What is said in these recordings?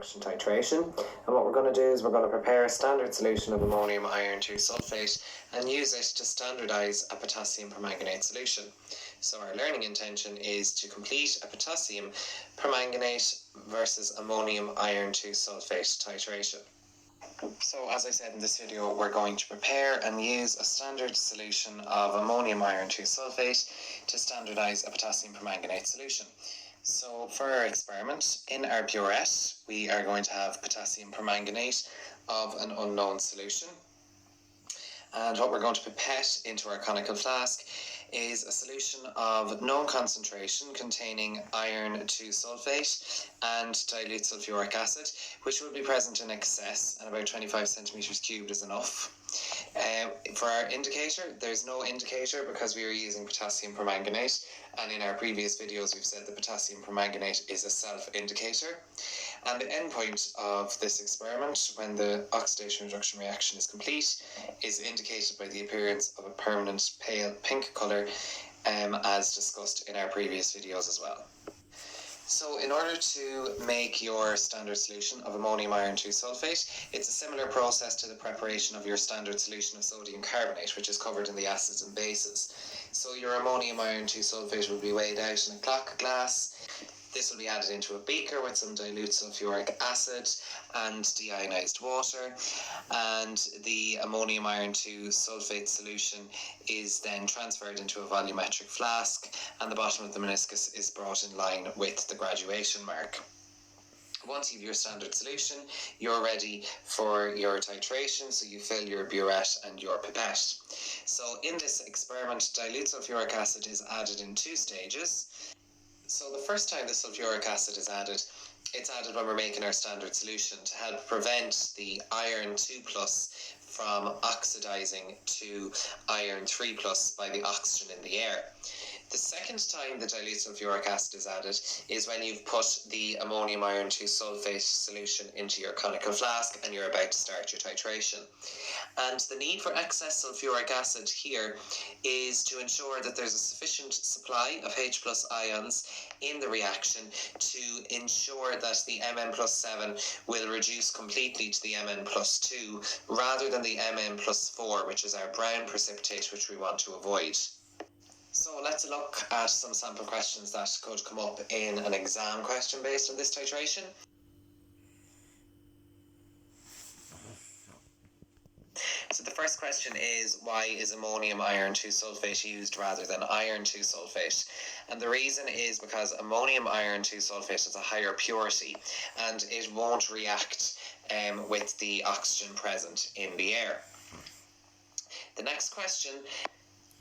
titration, and what we're going to do is we're going to prepare a standard solution of ammonium iron 2 sulfate and use it to standardize a potassium permanganate solution. So our learning intention is to complete a potassium permanganate versus ammonium iron 2 sulfate titration. So as I said in this video, we're going to prepare and use a standard solution of ammonium iron 2 sulfate to standardize a potassium permanganate solution. So for our experiment, in our burette, we are going to have potassium permanganate of an unknown solution. And what we're going to pipette into our conical flask is a solution of known concentration containing iron 2 sulfate and dilute sulfuric acid, which will be present in excess, and about 25 centimeters cubed is enough. For our indicator, there's no indicator because we are using potassium permanganate, and in our previous videos we've said that potassium permanganate is a self-indicator. And the endpoint of this experiment, when the oxidation reduction reaction is complete, is indicated by the appearance of a permanent pale pink colour, as discussed in our previous videos as well. So in order to make your standard solution of ammonium iron 2 sulfate, it's a similar process to the preparation of your standard solution of sodium carbonate, which is covered in the acids and bases. So your ammonium iron 2 sulfate will be weighed out in a clock glass. This will be added into a beaker with some dilute sulfuric acid and deionized water, and the ammonium iron 2 sulfate solution is then transferred into a volumetric flask, and the bottom of the meniscus is brought in line with the graduation mark. Once you have your standard solution, you're ready for your titration, so you fill your burette and your pipette. So in this experiment, dilute sulfuric acid is added in 2 stages. So the first time the sulfuric acid is added, it's added when we're making our standard solution to help prevent the iron 2 plus from oxidizing to iron 3 plus by the oxygen in the air. The second time the dilute sulfuric acid is added is when you've put the ammonium iron 2 sulfate solution into your conical flask and you're about to start your titration. And the need for excess sulfuric acid here is to ensure that there's a sufficient supply of H plus ions in the reaction to ensure that the Mn plus 7 will reduce completely to the Mn plus 2 rather than the Mn plus 4, which is our brown precipitate, which we want to avoid. So let's look at some sample questions that could come up in an exam question based on this titration. So the first question is, why is ammonium iron 2 sulfate used rather than iron 2 sulfate? And the reason is because ammonium iron 2 sulfate has a higher purity and it won't react with the oxygen present in the air. The next question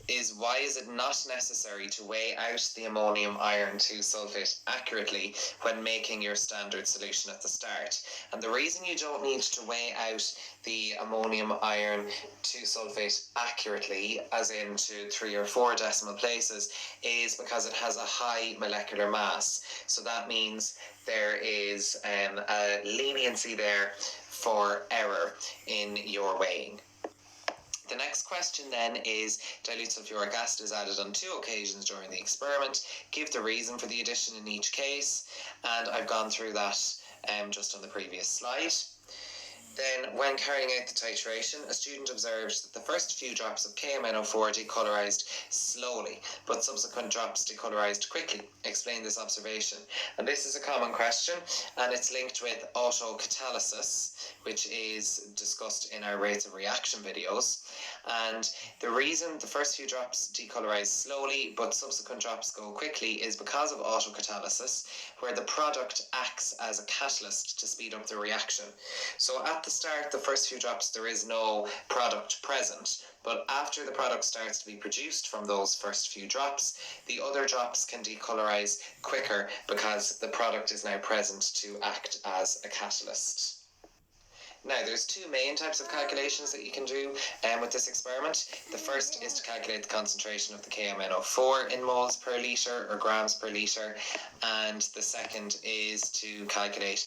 is, why is it not necessary to weigh out the ammonium iron 2 sulfate accurately when making your standard solution at the start? And the reason you don't need to weigh out the ammonium iron 2 sulfate accurately, as in to 3 or 4 decimal places, is because it has a high molecular mass. So that means there is a leniency there for error in your weighing. The next question then is, dilute sulfuric acid is added on 2 occasions during the experiment. Give the reason for the addition in each case, and I've gone through that just on the previous slide. Then, when carrying out the titration, a student observed that the first few drops of KMnO4 decolorized slowly, but subsequent drops decolorized quickly. Explain this observation. And this is a common question, and it's linked with autocatalysis, which is discussed in our rates of reaction videos. And the reason the first few drops decolorize slowly, but subsequent drops go quickly, is because of autocatalysis, where the product acts as a catalyst to speed up the reaction. So at the start, the first few drops, there is no product present, but after the product starts to be produced from those first few drops, the other drops can decolorize quicker because the product is now present to act as a catalyst. Now, there's 2 main types of calculations that you can do with this experiment. The first is to calculate the concentration of the KMnO4 in moles per litre or grams per litre, and the second is to calculate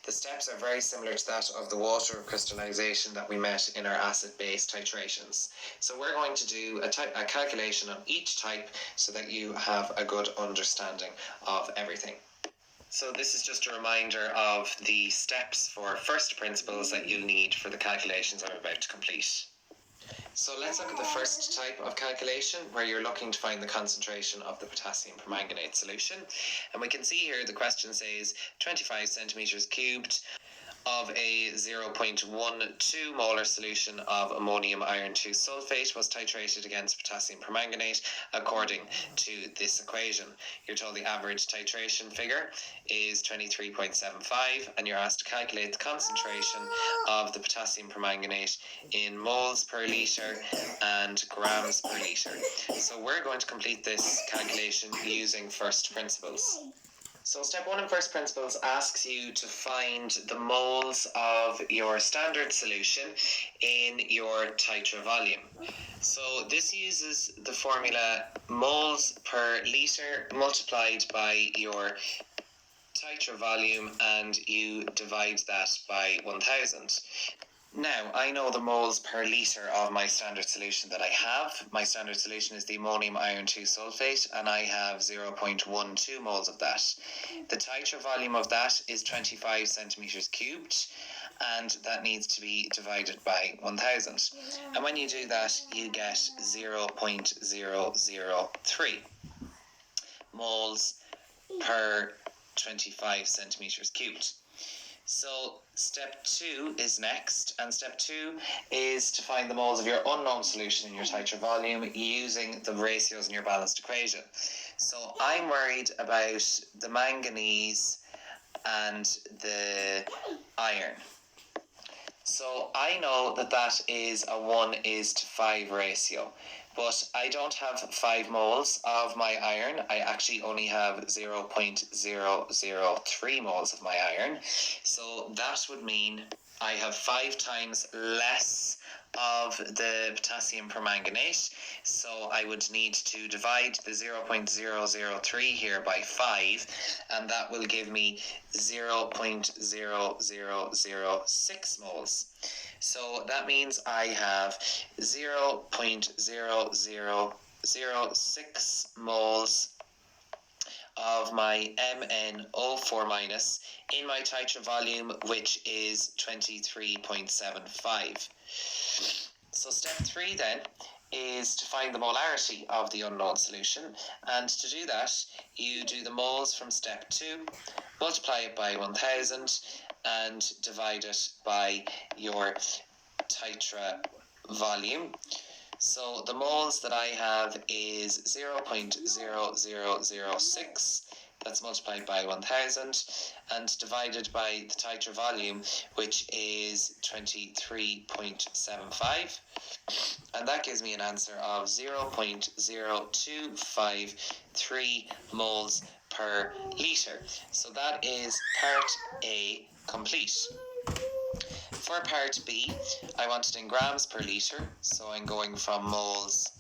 The steps are very similar to that of the water crystallization that we met in our acid-base titrations. So we're going to do a calculation on each type so that you have a good understanding of everything. So this is just a reminder of the steps for first principles that you'll need for the calculations I'm about to complete. So let's look at the first type of calculation where you're looking to find the concentration of the potassium permanganate solution. And we can see here the question says 25 centimeters cubed of a 0.12 molar solution of ammonium iron 2 sulfate was titrated against potassium permanganate according to this equation. You're told the average titration figure is 23.75 and you're asked to calculate the concentration of the potassium permanganate in moles per litre and grams per litre. So we're going to complete this calculation using first principles. So step 1 in first principles asks you to find the moles of your standard solution in your titra volume. So this uses the formula moles per litre multiplied by your titra volume and you divide that by 1000. Now, I know the moles per litre of my standard solution that I have. My standard solution is the ammonium iron 2 sulfate, and I have 0.12 moles of that. The titra volume of that is 25 centimetres cubed, and that needs to be divided by 1000. And when you do that, you get 0.003 moles per 25 centimetres cubed. So step 2 is next, and step 2 is to find the moles of your unknown solution in your titra volume using the ratios in your balanced equation. So I'm worried about the manganese and the iron. So I know that that is a 1:5 ratio. But I don't have 5 moles of my iron. I actually only have 0.003 moles of my iron. So that would mean I have 5 times less of the potassium permanganate. So I would need to divide the 0.003 here by 5, and that will give me 0.0006 moles. So that meins I have 0.0006 moles of my MnO4- in my titra volume, which is 23.75. So step 3 then is to find the molarity of the unknown solution, and to do that you do the moles from step 2, multiply it by 1000 and divide it by your titra volume. So the moles that I have is 0.0006, that's multiplied by 1000 and divided by the titra volume, which is 23.75, and that gives me an answer of 0.0253 moles per litre. So that is part A complete. For part B, I want it in grams per litre, so I'm going from moles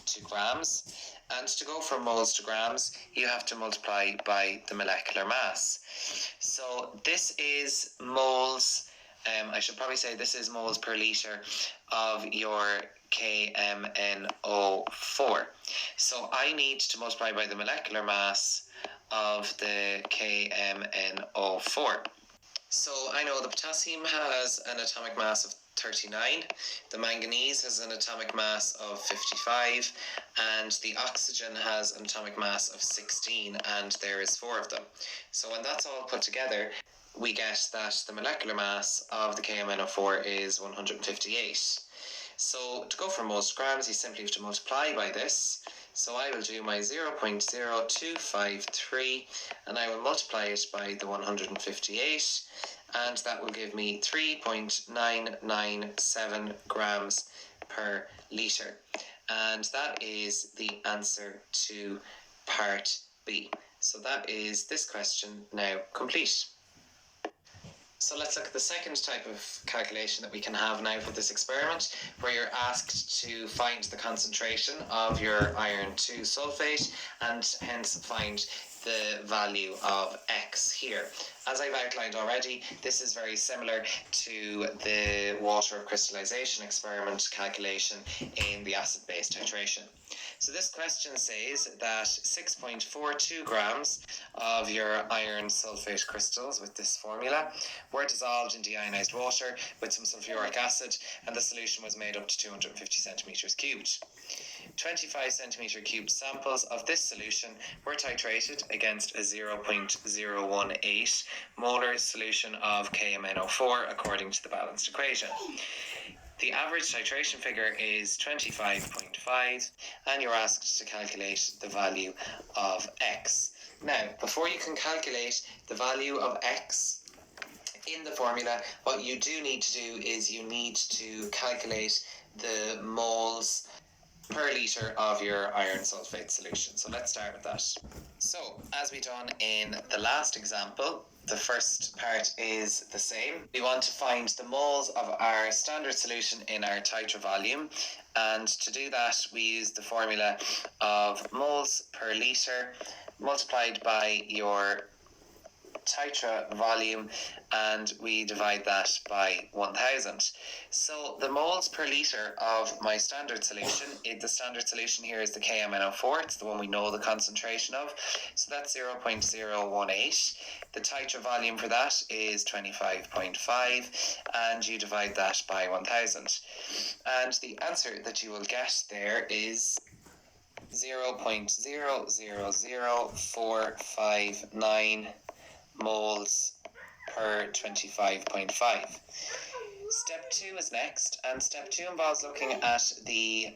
to grams. And to go from moles to grams, you have to multiply by the molecular mass. So this is moles, I should probably say this is moles per litre of your KMNO4. So I need to multiply by the molecular mass of the KMNO4. So I know the potassium has an atomic mass of 39, the manganese has an atomic mass of 55, and the oxygen has an atomic mass of 16, and there is 4 of them. So when that's all put together, we get that the molecular mass of the KMNO4 is 158. So to go from moles to grams, you simply have to multiply by this. So I will do my 0.0253 and I will multiply it by the 158, and that will give me 3.997 grams per litre. And that is the answer to part B. So that is this question now complete. So let's look at the second type of calculation that we can have now for this experiment, where you're asked to find the concentration of your iron 2 sulfate and hence find the value of X here. As I've outlined already, this is very similar to the water of crystallization experiment calculation in the acid-base titration. So this question says that 6.42 grams of your iron sulfate crystals with this formula were dissolved in deionized water with some sulfuric acid, and the solution was made up to 250 centimeters cubed. 25 centimeter cubed samples of this solution were titrated against a 0.018 molar solution of KMnO4 according to the balanced equation. The average titration figure is 25.5, and you're asked to calculate the value of X. Now, before you can calculate the value of X in the formula, what you do need to do is you need to calculate the moles per litre of your iron sulfate solution. So let's start with that. So, as we done in the last example, the first part is the same. We want to find the moles of our standard solution in our titra volume, and to do that we use the formula of moles per litre multiplied by your titra volume, and we divide that by 1000. So the moles per litre of my standard solution, the standard solution here is the KMnO4, it's the one we know the concentration of, so that's 0.018. The titra volume for that is 25.5, and you divide that by 1000. And the answer that you will get there is 0.000459 moles per 25.5. Step 2 is next, and step 2 involves looking at the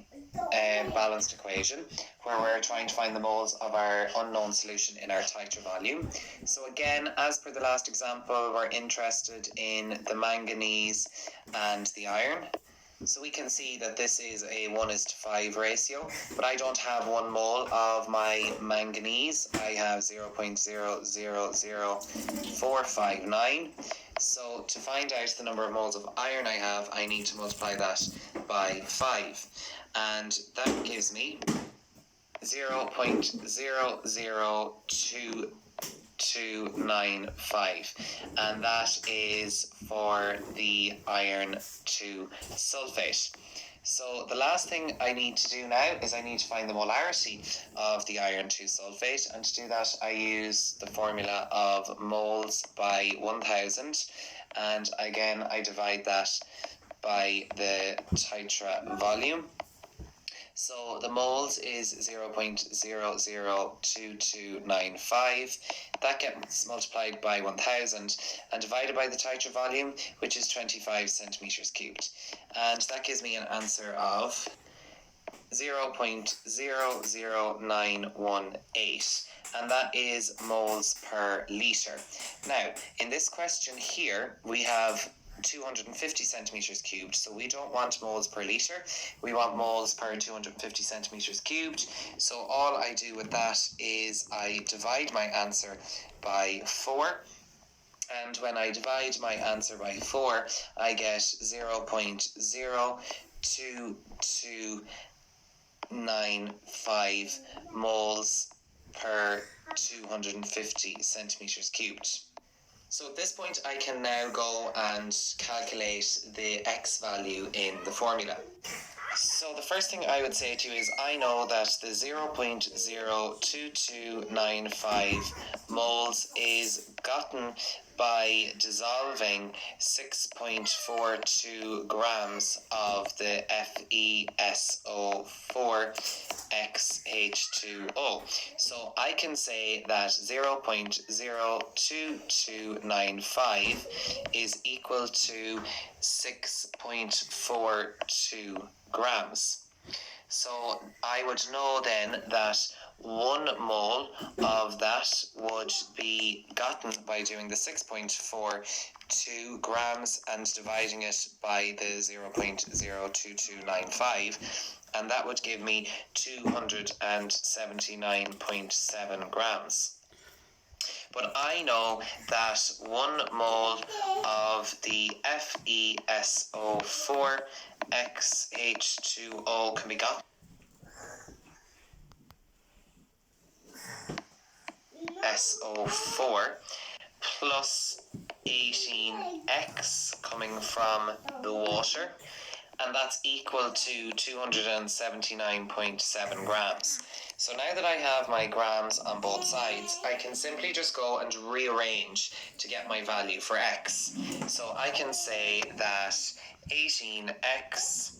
balanced equation, where we're trying to find the moles of our unknown solution in our titra volume. So again, as per the last example, we're interested in the manganese and the iron. So we can see that this is a 1:5 ratio, but I don't have 1 mole of my manganese. I have 0.000459. So to find out the number of moles of iron I have, I need to multiply that by 5. And that gives me 0.002295, and that is for the iron 2 sulfate. So the last thing I need to do now is I need to find the molarity of the iron 2 sulfate, and to do that I use the formula of moles by 1000, and again I divide that by the titra volume. So the moles is 0.002295. That gets multiplied by 1000 and divided by the titra volume, which is 25 centimeters cubed. And that gives me an answer of 0.00918. And that is moles per litre. Now, in this question here, we have 250 centimeters cubed, so we don't want moles per litre, we want moles per 250 centimeters cubed. So all I do with that is I divide my answer by 4, and when I divide my answer by 4 I get 0.02295 moles per 250 centimeters cubed. So at this point I can now go and calculate the X value in the formula. So the first thing I would say to you is I know that the 0.02295 moles is gotten by dissolving 6.42 grams of the FeSO4 XH2O. So I can say that 0.02295 is equal to 6.42 grams. So I would know then that 1 mole of that would be gotten by doing the 6.42 grams and dividing it by the 0.02295, and that would give me 279.7 grams. But I know that 1 mole of the FeSO4 XH2O can be gotten SO4 plus 18X coming from the water, and that's equal to 279.7 grams. So now that I have my grams on both sides, I can simply just go and rearrange to get my value for X. So I can say that 18X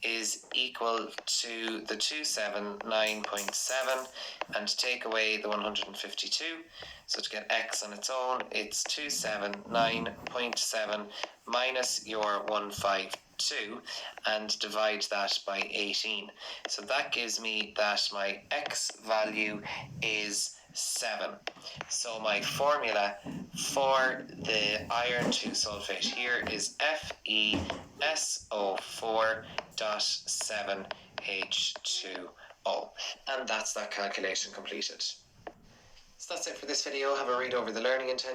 is equal to the 279.7 and take away the 152. So to get X on its own, it's 279.7 minus your 152 and divide that by 18. So that gives me that my X value is 7. So my formula for the iron 2 sulfate here is FeSO4.7H2O, and that's that calculation completed. So that's it for this video. Have a read over the learning intention.